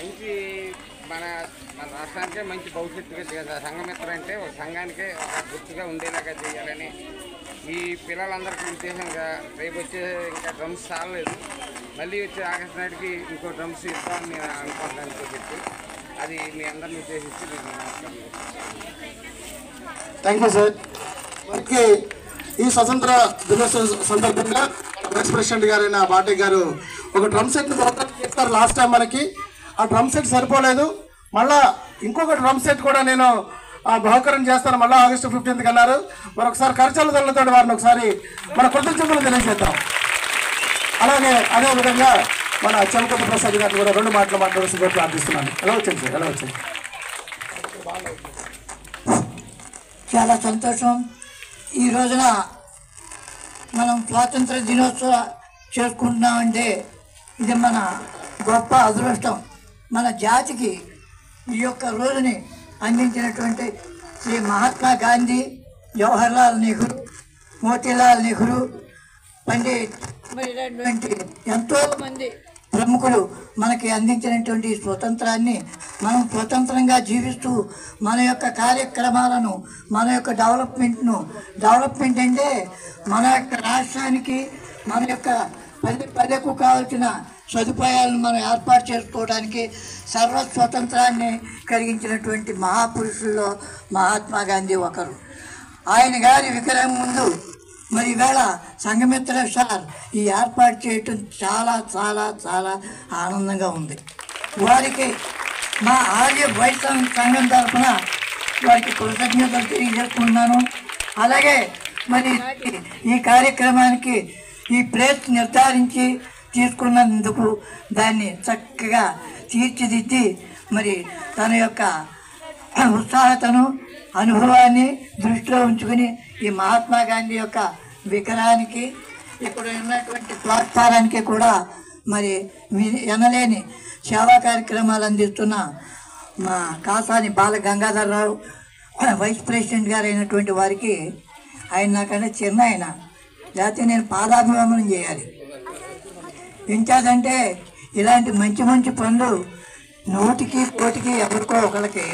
మంచి మన మన రాష్ట్రానికే మంచి భవిష్యత్తుగా సంఘమిత్ర అంటే ఒక సంఘానికే ఒక గుర్తుగా ఉండేలాగా చేయాలని ఈ పిల్లలందరికీ ఉద్దేశంగా రేపు వచ్చే ఇంకా డ్రమ్స్ చాలలేదు, మళ్ళీ వచ్చే ఆగస్టు నాటికి ఇంకో డ్రమ్స్ ఇస్తామని నేను అనుకుంటాను చెప్పి అది మీ అందరినీ ఉద్దేశించి నేను నమస్కారం. Thank you sir. మనకి ఈ స్వతంత్ర దినోత్సవం సందర్భంగా వైస్ ప్రెసిడెంట్ గారైన బాటే గారు ఒక డ్రమ్ సెట్ని చేస్తారు. లాస్ట్ టైం మనకి ఆ డ్రమ్ సెట్ సరిపోలేదు, మళ్ళా ఇంకొక డ్రమ్ సెట్ కూడా నేను బహుకరణ చేస్తాను మళ్ళీ ఆగస్టు 15th అన్నారు. మరొకసారి కరచల్ల దళ్ళతో వారిని ఒకసారి మన కృతజ్ఞతలు తెలియజేద్దాం. అలాగే అదేవిధంగా మన చలపతి ప్రసాద్ గారిని కూడా 2 మాటలు మాట్లాడాల్సిందిగా ప్రార్థిస్తున్నాను. ఎలా వచ్చింది సార్, ఎలా వచ్చింది? చాలా సంతోషం. ఈ రోజున మనం స్వాతంత్ర దినోత్సవం చేసుకుంటున్నామంటే ఇది మన గొప్ప అదృష్టం. మన జాతికి ఈ యొక్క రోజుని అందించినటువంటి శ్రీ మహాత్మా గాంధీ, జవహర్లాల్ నెహ్రూ, మోతీలాల్ నెహ్రూ, పండిట్ ఎంతోమంది ప్రముఖులు మనకి అందించినటువంటి స్వతంత్రాన్ని మనం స్వతంత్రంగా జీవిస్తూ మన యొక్క కార్యక్రమాలను, మన యొక్క డెవలప్మెంట్ అంటే మన యొక్క రాష్ట్రానికి, మన యొక్క పల్లెకు కావాల్సిన సదుపాయాలను మనం ఏర్పాటు చేసుకోవడానికి సర్వ స్వతంత్రాన్ని కలిగించినటువంటి మహాపురుషుల్లో మహాత్మా గాంధీ ఒకరు. ఆయన గారి విగ్రహం ముందు మరి ఈవేళ సంఘమిత్ర సార్ ఈ ఏర్పాటు చేయటం చాలా చాలా చాలా ఆనందంగా ఉంది. వారికి మా ఆర్య వైష్ణవ సంఘం తరఫున వారికి కృతజ్ఞతలు తెలియజేసుకుంటున్నాను. అలాగే మరి ఈ కార్యక్రమానికి ఈ ప్లేస్ నిర్ధారించి తీసుకున్నందుకు దాన్ని చక్కగా తీర్చిదిద్ది మరి తన యొక్క ఉత్సాహతను, అనుభవాన్ని దృష్టిలో ఉంచుకుని ఈ మహాత్మా గాంధీ యొక్క విగ్రహానికి, ఇక్కడ ఉన్నటువంటి ప్లాట్ఫారానికి కూడా మరి ఎనలేని సేవా కార్యక్రమాలు అందిస్తున్న మా కాసాని బాల గంగాధరరావు వైస్ ప్రెసిడెంట్ గారు అయినటువంటి వారికి, ఆయన నాకంటే చిన్న ఆయన, లేకపోతే నేను పాదాభివందనం చేయాలి. ఎంచేదంటే ఇలాంటి మంచి మంచి పనులు 100కి 100కి ఎవరికో ఒకరికి